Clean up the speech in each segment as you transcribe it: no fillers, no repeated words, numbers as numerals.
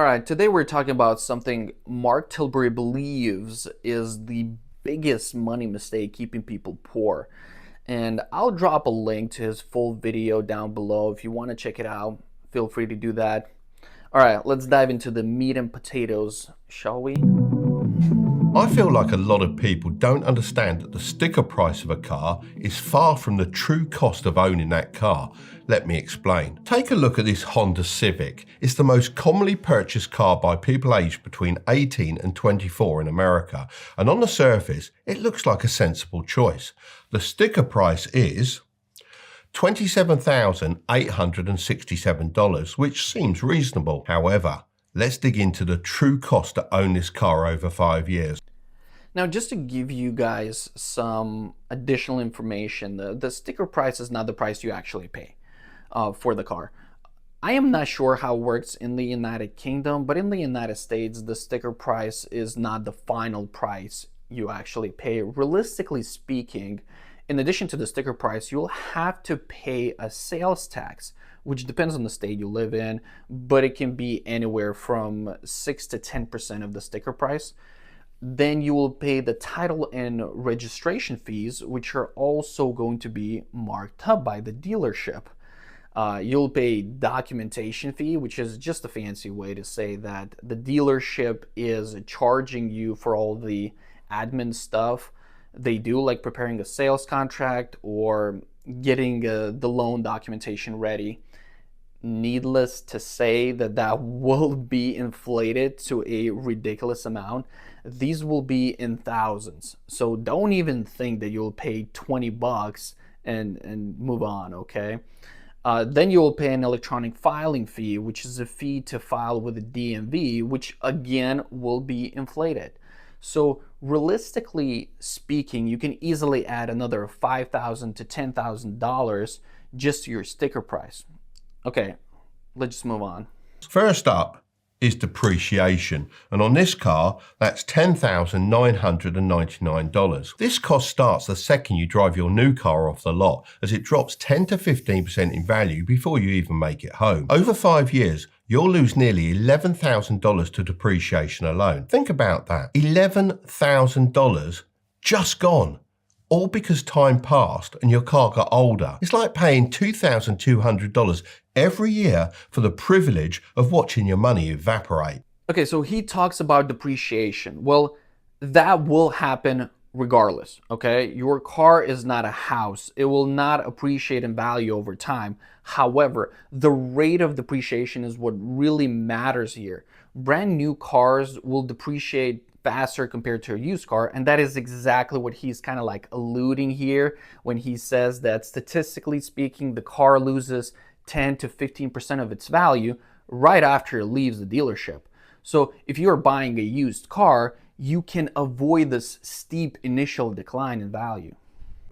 All right, today we're talking about something Mark Tilbury believes is the biggest money mistake keeping people poor. And I'll drop a link to his full video down below. If you want to check it out, feel free to do that. All right, let's dive into the meat and potatoes, shall we? I feel like a lot of people don't understand that the sticker price of a car is far from the true cost of owning that car. Let me explain. Take a look at this Honda Civic. It's the most commonly purchased car by people aged between 18 and 24 in America, and on the surface, it looks like a sensible choice. The sticker price is $27,867, which seems reasonable. However, let's dig into the true cost to own this car over 5 years. Now, just to give you guys some additional information, the sticker price is not the price you actually pay for the car. I am not sure how it works in the United Kingdom, but in the United States, the sticker price is not the final price you actually pay. Realistically speaking, in addition to the sticker price, you'll have to pay a sales tax, which depends on the state you live in, but it can be anywhere from 6 to 10% of the sticker price. Then you will pay the title and registration fees, which are also going to be marked up by the dealership. You'll pay documentation fee, which is just a fancy way to say that the dealership is charging you for all the admin stuff they do, like preparing a sales contract or getting the loan documentation ready. Needless to say that will be inflated to a ridiculous amount. These will be in thousands. So don't even think that you'll pay 20 bucks and move on, okay? Then you'll pay an electronic filing fee, which is a fee to file with the DMV, which again will be inflated. So realistically speaking, you can easily add another $5,000 to $10,000 just to your sticker price. Okay, let's just move on. First up is depreciation, and on this car, that's $10,999. This cost starts the second you drive your new car off the lot, as it drops 10 to 15% in value before you even make it home. Over 5 years, you'll lose nearly $11,000 to depreciation alone. Think about that. $11,000 just gone. All because time passed and your car got older. It's like paying $2,200 every year for the privilege of watching your money evaporate. Okay, so he talks about depreciation. Well, that will happen regardless, okay? Your car is not a house. It will not appreciate in value over time. However, the rate of depreciation is what really matters here. Brand new cars will depreciate faster compared to a used car, and that is exactly what he's kind of like alluding here when he says that statistically speaking the car loses 10 to 15% of its value right after it leaves the dealership. So if you're buying a used car, you can avoid this steep initial decline in value.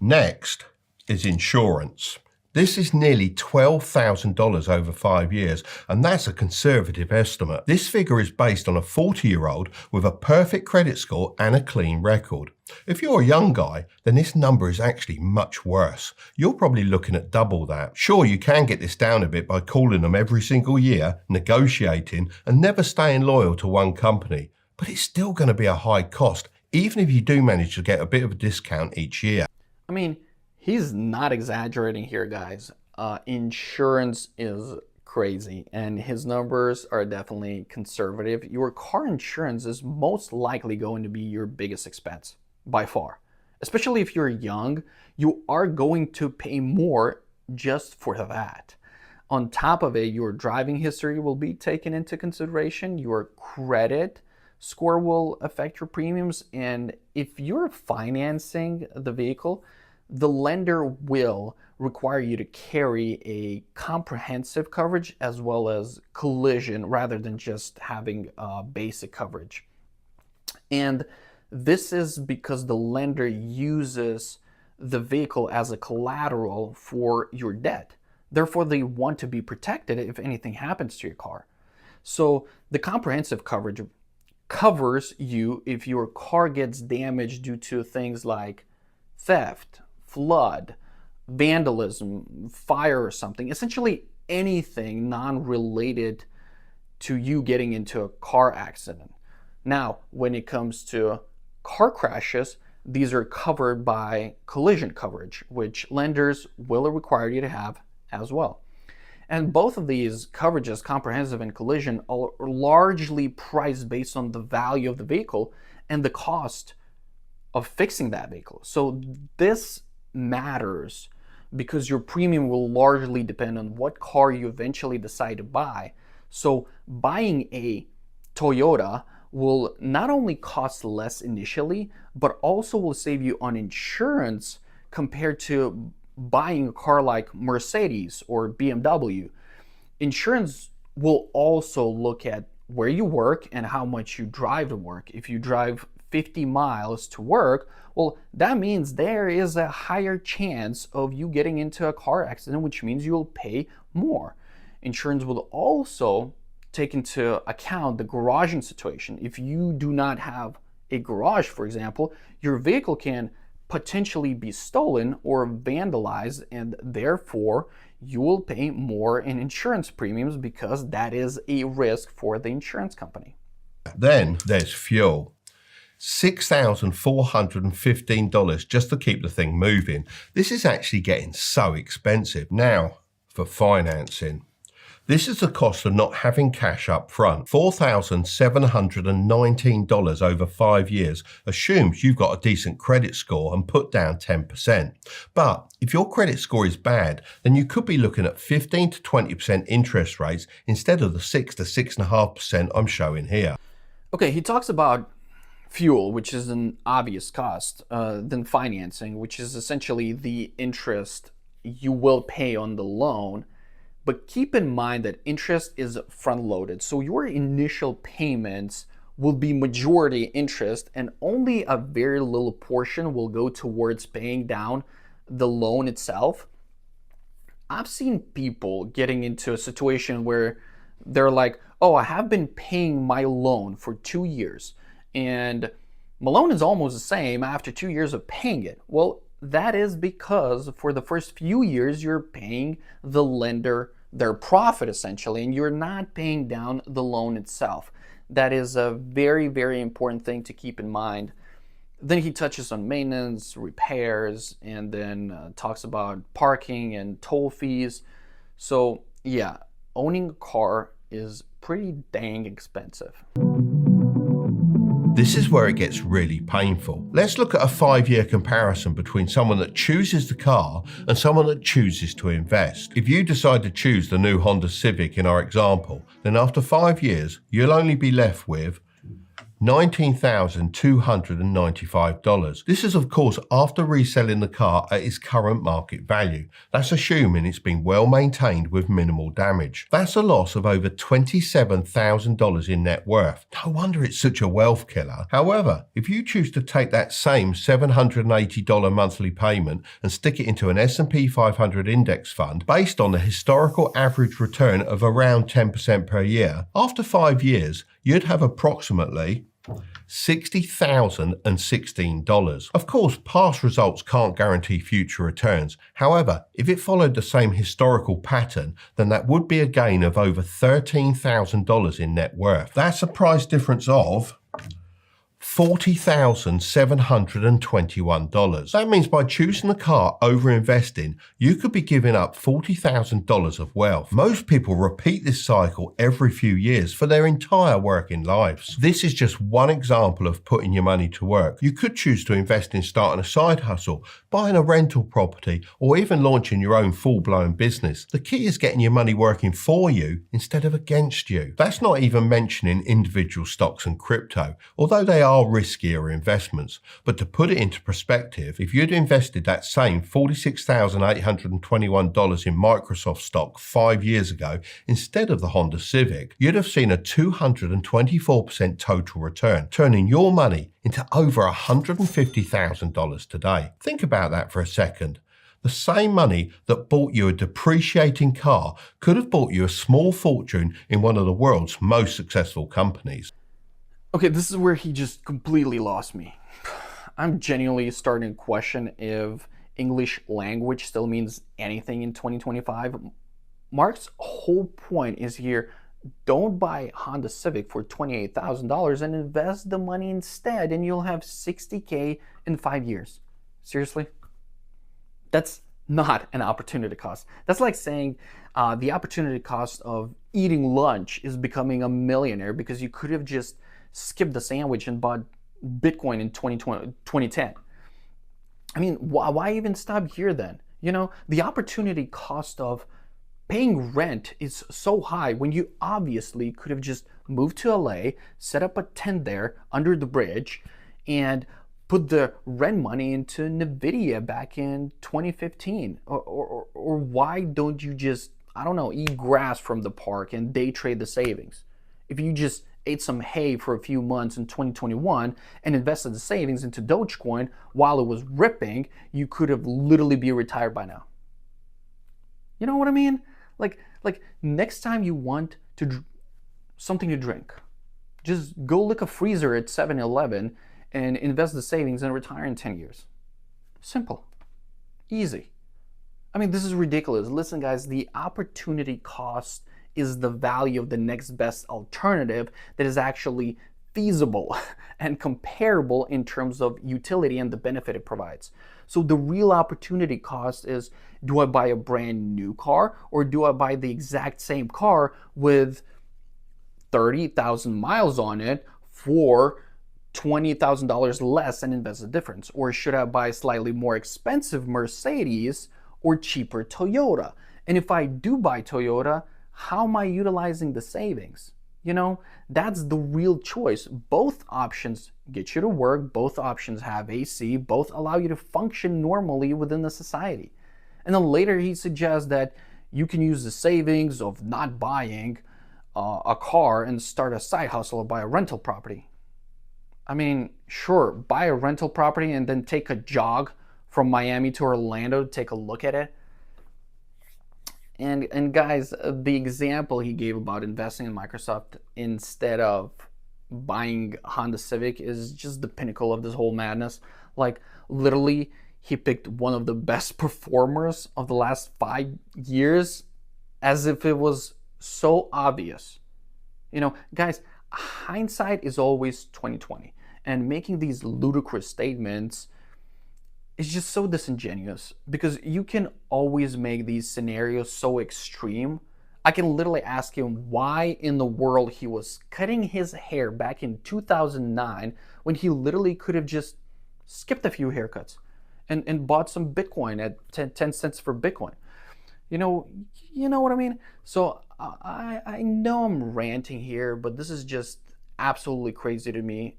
Next is insurance. This is nearly $12,000 over 5 years, and that's a conservative estimate. This figure is based on a 40-year-old with a perfect credit score and a clean record. If you're a young guy, then this number is actually much worse. You're probably looking at double that. Sure, you can get this down a bit by calling them every single year, negotiating, and never staying loyal to one company, but it's still going to be a high cost, even if you do manage to get a bit of a discount each year. I mean, he's not exaggerating here, guys. Insurance is crazy, and his numbers are definitely conservative. Your car insurance is most likely going to be your biggest expense by far. Especially if you're young, you are going to pay more just for that. On top of it, your driving history will be taken into consideration. Your credit score will affect your premiums, and if you're financing the vehicle, the lender will require you to carry a comprehensive coverage as well as collision rather than just having basic coverage. And this is because the lender uses the vehicle as a collateral for your debt. Therefore, they want to be protected if anything happens to your car. So the comprehensive coverage covers you if your car gets damaged due to things like theft, flood, vandalism, fire or something, essentially anything non-related to you getting into a car accident. Now, when it comes to car crashes, these are covered by collision coverage, which lenders will require you to have as well. And both of these coverages, comprehensive and collision, are largely priced based on the value of the vehicle and the cost of fixing that vehicle. So this matters because your premium will largely depend on what car you eventually decide to buy. So buying a Toyota will not only cost less initially, but also will save you on insurance compared to buying a car like Mercedes or BMW. Insurance will also look at where you work and how much you drive to work. If you drive 50 miles to work, well, that means there is a higher chance of you getting into a car accident, which means you'll pay more. Insurance will also take into account the garaging situation. If you do not have a garage, for example, your vehicle can potentially be stolen or vandalized, and therefore you will pay more in insurance premiums because that is a risk for the insurance company. Then there's fuel. $6,415 just to keep the thing moving. This is actually getting so expensive. Now for financing. This is the cost of not having cash up front. $4,719 over 5 years assumes you've got a decent credit score and put down 10%. But if your credit score is bad, then you could be looking at 15 to 20% interest rates instead of the 6 to 6.5% I'm showing here. Okay, he talks about fuel, which is an obvious cost, then financing, which is essentially the interest you will pay on the loan. But keep in mind that interest is front-loaded, so your initial payments will be majority interest and only a very little portion will go towards paying down the loan itself. I've seen people getting into a situation where they're like, oh, I have been paying my loan for 2 years and my loan is almost the same after 2 years of paying it. Well, that is because for the first few years you're paying the lender their profit essentially, and you're not paying down the loan itself. That is a very, very important thing to keep in mind. Then he touches on maintenance, repairs, and then talks about parking and toll fees. So yeah, owning a car is pretty dang expensive. This is where it gets really painful. Let's look at a 5-year comparison between someone that chooses the car and someone that chooses to invest. If you decide to choose the new Honda Civic in our example, then after 5 years, you'll only be left with $19,295. This is of course after reselling the car at its current market value. That's assuming it's been well maintained with minimal damage. That's a loss of over $27,000 in net worth. No wonder it's such a wealth killer. However, if you choose to take that same $780 monthly payment and stick it into an S&P 500 index fund based on the historical average return of around 10% per year, after 5 years, you'd have approximately $60,016. Of course, past results can't guarantee future returns. However, if it followed the same historical pattern, then that would be a gain of over $13,000 in net worth. That's a price difference of $40,721. That means by choosing the car over investing, you could be giving up $40,000 of wealth. Most people repeat this cycle every few years for their entire working lives. This is just one example of putting your money to work. You could choose to invest in starting a side hustle, buying a rental property, or even launching your own full-blown business. The key is getting your money working for you instead of against you. That's not even mentioning individual stocks and crypto, although they are riskier investments. But to put it into perspective, if you'd invested that same $46,821 in Microsoft stock 5 years ago instead of the Honda Civic, you'd have seen a 224% total return, turning your money into over $150,000 today. Think about that for a second. The same money that bought you a depreciating car could have bought you a small fortune in one of the world's most successful companies. Okay, this is where he just completely lost me. I'm genuinely starting to question if English language still means anything in 2025. Mark's whole point is here Don't buy Honda Civic for $28,000 and invest the money instead, and you'll have 60K in 5 years. Seriously? That's not an opportunity cost. That's like saying the opportunity cost of eating lunch is becoming a millionaire because you could have just skipped the sandwich and bought Bitcoin in 2010. I mean, why even stop here then? You know, the opportunity cost of paying rent is so high when you obviously could have just moved to LA, set up a tent there under the bridge, and put the rent money into Nvidia back in 2015. Or why don't you just, I don't know, eat grass from the park and day trade the savings? If you just ate some hay for a few months in 2021 and invested the savings into Dogecoin while it was ripping, you could have literally be retired by now. You know what I mean? Like next time you want something to drink, just go lick a freezer at 7-Eleven and invest the savings and retire in 10 years. Simple. Easy. I mean, this is ridiculous. Listen, guys, the opportunity cost is the value of the next best alternative that is actually feasible and comparable in terms of utility and the benefit it provides. So the real opportunity cost is, do I buy a brand new car or do I buy the exact same car with 30,000 miles on it for $20,000 less and invest the difference? Or should I buy a slightly more expensive Mercedes or cheaper Toyota? And if I do buy Toyota, how am I utilizing the savings? You know, that's the real choice. Both options get you to work, both options have AC, both allow you to function normally within the society. And then later he suggests that you can use the savings of not buying a car and start a side hustle or buy a rental property. I mean, sure, buy a rental property and then take a jog from Miami to Orlando to take a look at it. And guys, the example he gave about investing in Microsoft instead of buying Honda Civic is just the pinnacle of this whole madness. Like literally, he picked one of the best performers of the last 5 years as if it was so obvious. You know, guys, hindsight is always 2020, and making these ludicrous statements is just so disingenuous because you can always make these scenarios so extreme. I can literally ask him why in the world he was cutting his hair back in 2009 when he literally could have just skipped a few haircuts and bought some Bitcoin at 10 cents for Bitcoin. You know, you know what I mean? So I know I'm ranting here, but this is just absolutely crazy to me.